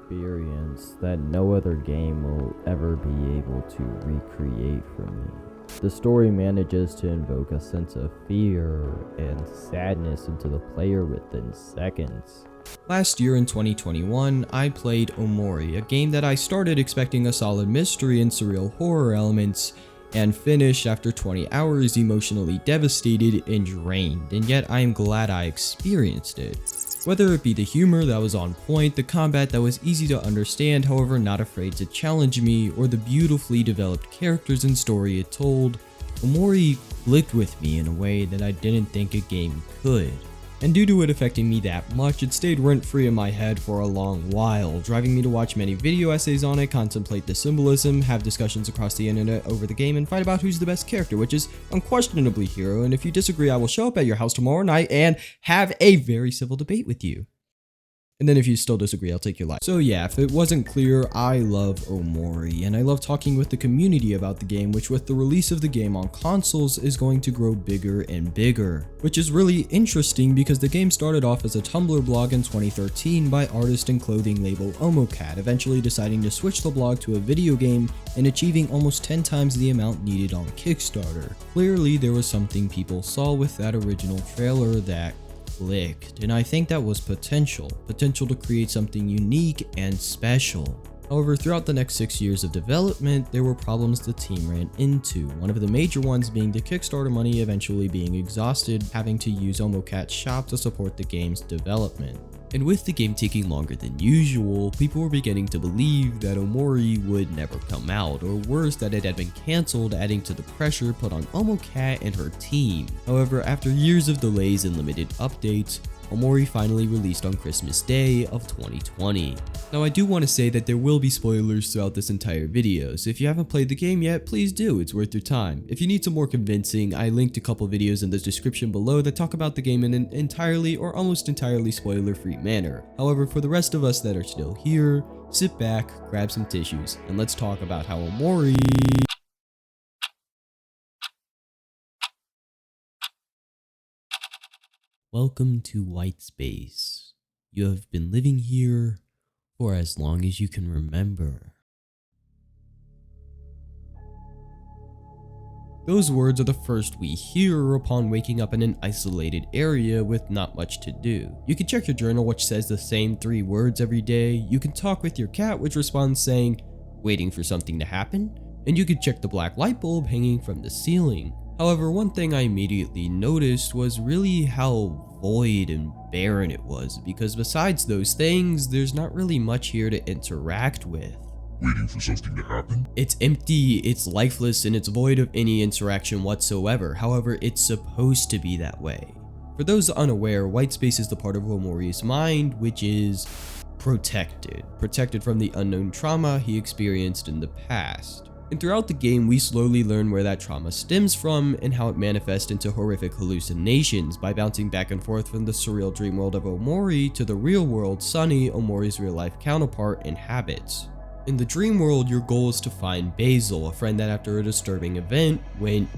experience that no other game will ever be able to recreate for me. The story manages to invoke a sense of fear and sadness into the player within seconds. Last year in 2021, I played Omori, a game that I started expecting a solid mystery and surreal horror elements, and finished after 20 hours emotionally devastated and drained, and yet I am glad I experienced it. Whether it be the humor that was on point, the combat that was easy to understand however not afraid to challenge me, or the beautifully developed characters and story it told, Omori clicked with me in a way that I didn't think a game could. And due to it affecting me that much, it stayed rent-free in my head for a long while, driving me to watch many video essays on it, contemplate the symbolism, have discussions across the internet over the game, and fight about who's the best character, which is unquestionably Hiro, and if you disagree I will show up at your house tomorrow night and have a very civil debate with you. And then if you still disagree, I'll take your life. So yeah, if it wasn't clear, I love Omori, and I love talking with the community about the game, which with the release of the game on consoles is going to grow bigger and bigger. Which is really interesting because the game started off as a Tumblr blog in 2013 by artist and clothing label Omocat, eventually deciding to switch the blog to a video game and achieving almost 10 times the amount needed on Kickstarter. Clearly there was something people saw with that original trailer that clicked, and I think that was potential to create something unique and special. However, throughout the next 6 years of development, there were problems the team ran into, one of the major ones being the Kickstarter money eventually being exhausted, having to use Omocat's shop to support the game's development. And with the game taking longer than usual, people were beginning to believe that Omori would never come out, or worse, that it had been cancelled, adding to the pressure put on Omocat and her team. However, after years of delays and limited updates, Omori finally released on Christmas Day of 2020. Now I do want to say that there will be spoilers throughout this entire video, so if you haven't played the game yet, please do, it's worth your time. If you need some more convincing, I linked a couple videos in the description below that talk about the game in an entirely or almost entirely spoiler-free manner. However, for the rest of us that are still here, sit back, grab some tissues, and let's talk about how Omori... Welcome to White Space. You have been living here for as long as you can remember. Those words are the first we hear upon waking up in an isolated area with not much to do. You can check your journal, which says the same 3 words every day. You can talk with your cat, which responds saying, "Waiting for something to happen?" And you can check the black light bulb hanging from the ceiling. However, one thing I immediately noticed was really how void and barren it was, because besides those things, there's not really much here to interact with. Waiting for something to happen? It's empty, it's lifeless, and it's void of any interaction whatsoever. However, it's supposed to be that way. For those unaware, white space is the part of Omori's mind which is protected from the unknown trauma he experienced in the past. And throughout the game, we slowly learn where that trauma stems from and how it manifests into horrific hallucinations by bouncing back and forth from the surreal dream world of Omori to the real world Sunny, Omori's real life counterpart, inhabits. In the dream world, your goal is to find Basil, a friend that after a disturbing event went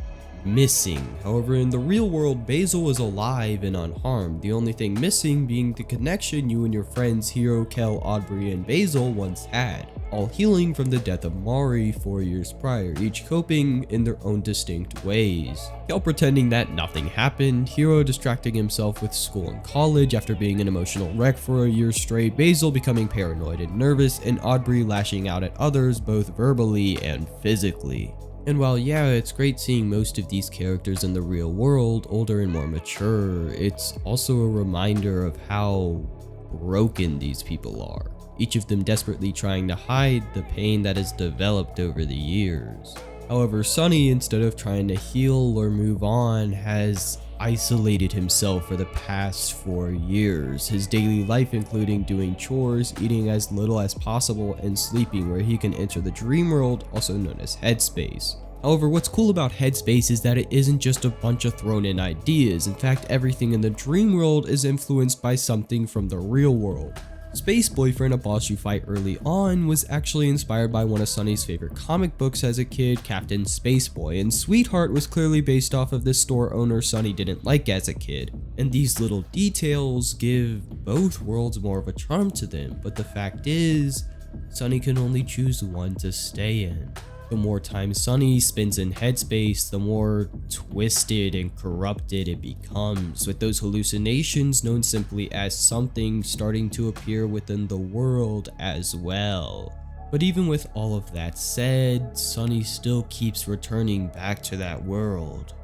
missing. However, in the real world, Basil is alive and unharmed, the only thing missing being the connection you and your friends Hiro, Kel, Aubrey, and Basil once had, all healing from the death of Mari 4 years prior, each coping in their own distinct ways. Kel pretending that nothing happened, Hiro distracting himself with school and college after being an emotional wreck for a year straight, Basil becoming paranoid and nervous, and Aubrey lashing out at others both verbally and physically. And while yeah, it's great seeing most of these characters in the real world older and more mature, it's also a reminder of how broken these people are, each of them desperately trying to hide the pain that has developed over the years. However, Sunny, instead of trying to heal or move on, has isolated himself for the past 4 years, his daily life including doing chores, eating as little as possible, and sleeping where he can enter the dream world, also known as Headspace. However, what's cool about Headspace is that it isn't just a bunch of thrown in ideas. In fact, everything in the dream world is influenced by something from the real world. Space Boyfriend, a boss you fight early on, was actually inspired by one of Sunny's favorite comic books as a kid, Captain Spaceboy, and Sweetheart was clearly based off of this store owner Sunny didn't like as a kid. And these little details give both worlds more of a charm to them, but the fact is, Sunny can only choose one to stay in. The more time Sunny spends in Headspace, the more twisted and corrupted it becomes, with those hallucinations known simply as something starting to appear within the world as well. But even with all of that said, Sunny still keeps returning back to that world,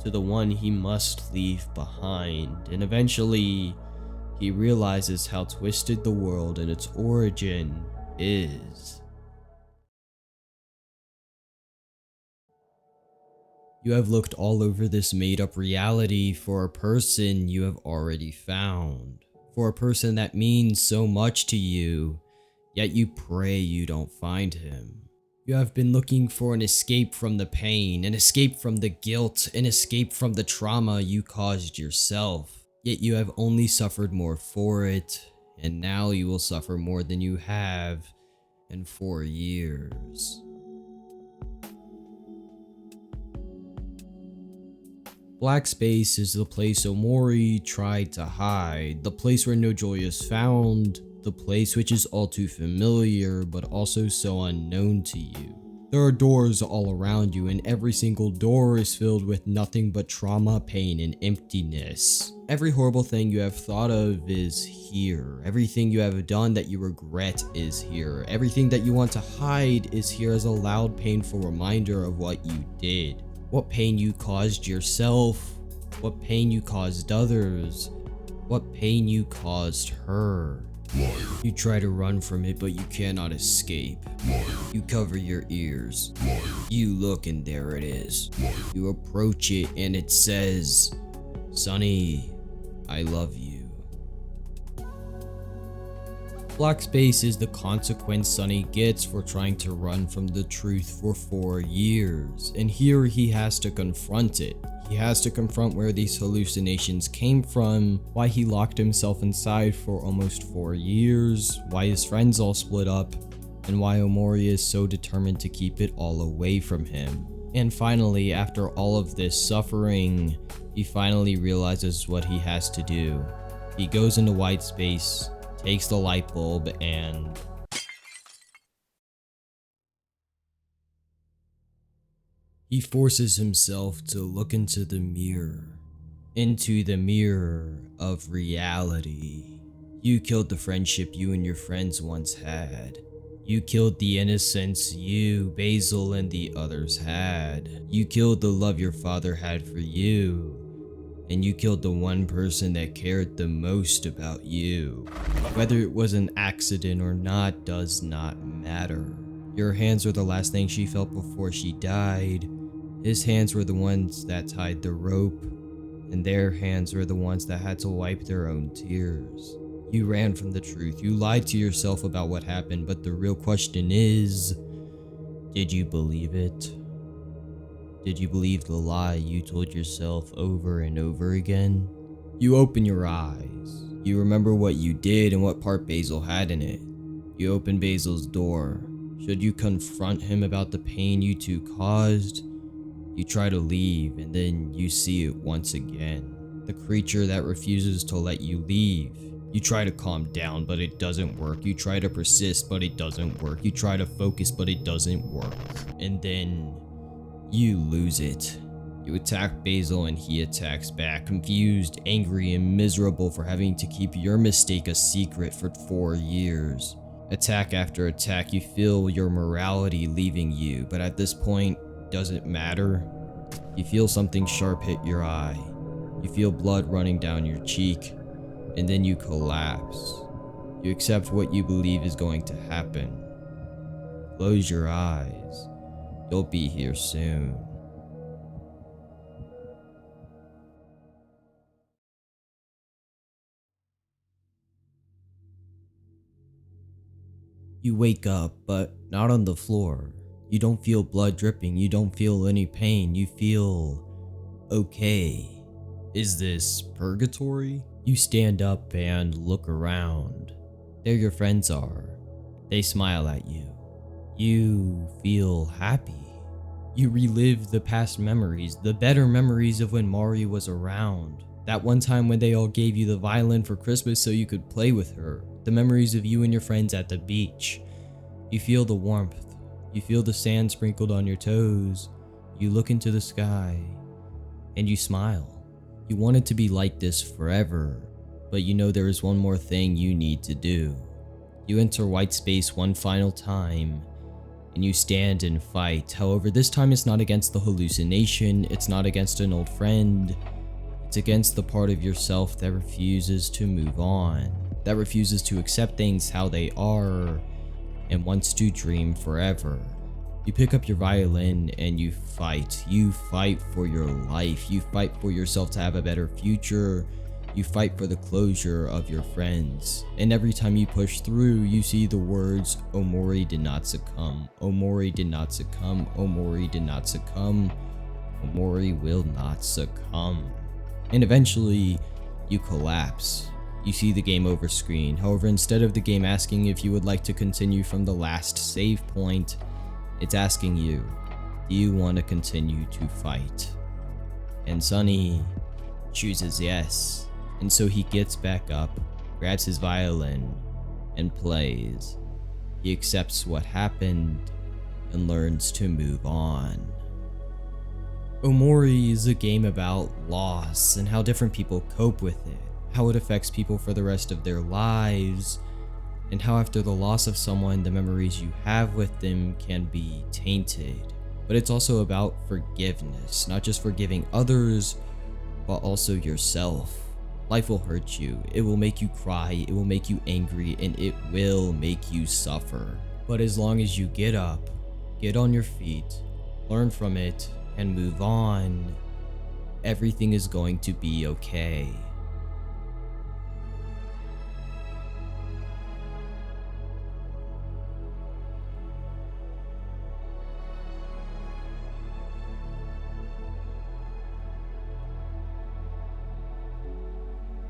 to the one he must leave behind, and eventually he realizes how twisted the world and its origin is. You have looked all over this made-up reality for a person you have already found, for a person that means so much to you, yet you pray you don't find him. You have been looking for an escape from the pain, an escape from the guilt, an escape from the trauma you caused yourself, yet you have only suffered more for it, and now you will suffer more than you have in 4 years. Black space is the place Omori tried to hide, the place where no joy is found, the place which is all too familiar but also so unknown to you. There are doors all around you, and every single door is filled with nothing but trauma, pain, and emptiness. Every horrible thing you have thought of is here. Everything you have done that you regret is here. Everything that you want to hide is here as a loud, painful reminder of what you did. What pain you caused yourself, what pain you caused others, what pain you caused her. Liar. You try to run from it, but you cannot escape. Liar. You cover your ears. Liar. You look and there it is. Liar. You approach it and it says, "Sunny, I love you." Black space is the consequence Sunny gets for trying to run from the truth for 4 years, and here he has to confront it. He has to confront where these hallucinations came from, why he locked himself inside for almost 4 years, why his friends all split up, and why Omori is so determined to keep it all away from him. And finally, after all of this suffering, he finally realizes what he has to do. He goes into white space, takes the light bulb, and he forces himself to look into the mirror of reality. You killed the friendship you and your friends once had. You killed the innocence you, Basil, and the others had. You killed the love your father had for you. And you killed the one person that cared the most about you. Whether it was an accident or not does not matter. Your hands were the last thing she felt before she died. His hands were the ones that tied the rope, and their hands were the ones that had to wipe their own tears. You ran from the truth. You lied to yourself about what happened, but the real question is, did you believe it? Did you believe the lie you told yourself over and over again? You open your eyes. You remember what you did and what part Basil had in it. You open Basil's door. Should you confront him about the pain you two caused? You try to leave, and then you see it once again. The creature that refuses to let you leave. You try to calm down, but it doesn't work. You try to persist, but it doesn't work. You try to focus, but it doesn't work. And then you lose it. You attack Basil and he attacks back, confused, angry, and miserable for having to keep your mistake a secret for 4 years. Attack after attack, you feel your morality leaving you, but at this point, does it matter? You feel something sharp hit your eye. You feel blood running down your cheek, and then you collapse. You accept what you believe is going to happen. Close your eyes. You'll be here soon. You wake up, but not on the floor. You don't feel blood dripping. You don't feel any pain. You feel okay. Is this purgatory? You stand up and look around. There your friends are. They smile at you. You feel happy. You relive the past memories, the better memories of when Mari was around. That one time when they all gave you the violin for Christmas so you could play with her. The memories of you and your friends at the beach. You feel the warmth. You feel the sand sprinkled on your toes. You look into the sky. And you smile. You want it to be like this forever. But you know there is one more thing you need to do. You enter white space one final time. And you stand and fight. However, this time it's not against the hallucination. It's not against an old friend. It's against the part of yourself that refuses to move on, that refuses to accept things how they are, and wants to dream forever. You pick up your violin and you fight. You fight for your life. You fight for yourself to have a better future. You fight for the closure of your friends. And every time you push through, you see the words, Omori did not succumb. Omori did not succumb. Omori did not succumb. Omori will not succumb. And eventually, you collapse. You see the game over screen. However, instead of the game asking if you would like to continue from the last save point, it's asking you, do you want to continue to fight? And Sunny chooses yes. And so he gets back up, grabs his violin, and plays. He accepts what happened and learns to move on. Omori is a game about loss and how different people cope with it, how it affects people for the rest of their lives, and how after the loss of someone, the memories you have with them can be tainted. But it's also about forgiveness, not just forgiving others, but also yourself. Life will hurt you, it will make you cry, it will make you angry, and it will make you suffer. But as long as you get up, get on your feet, learn from it, and move on, everything is going to be okay.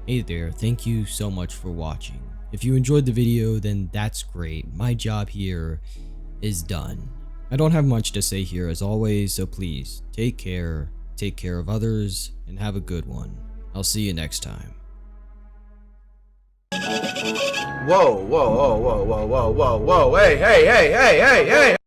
Hey there, thank you so much for watching. If you enjoyed the video, then that's great. My job here is done. I don't have much to say here as always, so please take care of others, and have a good one. I'll see you next time. Whoa, whoa, whoa, whoa, whoa, whoa, whoa, whoa, hey, hey, hey, hey, hey, hey!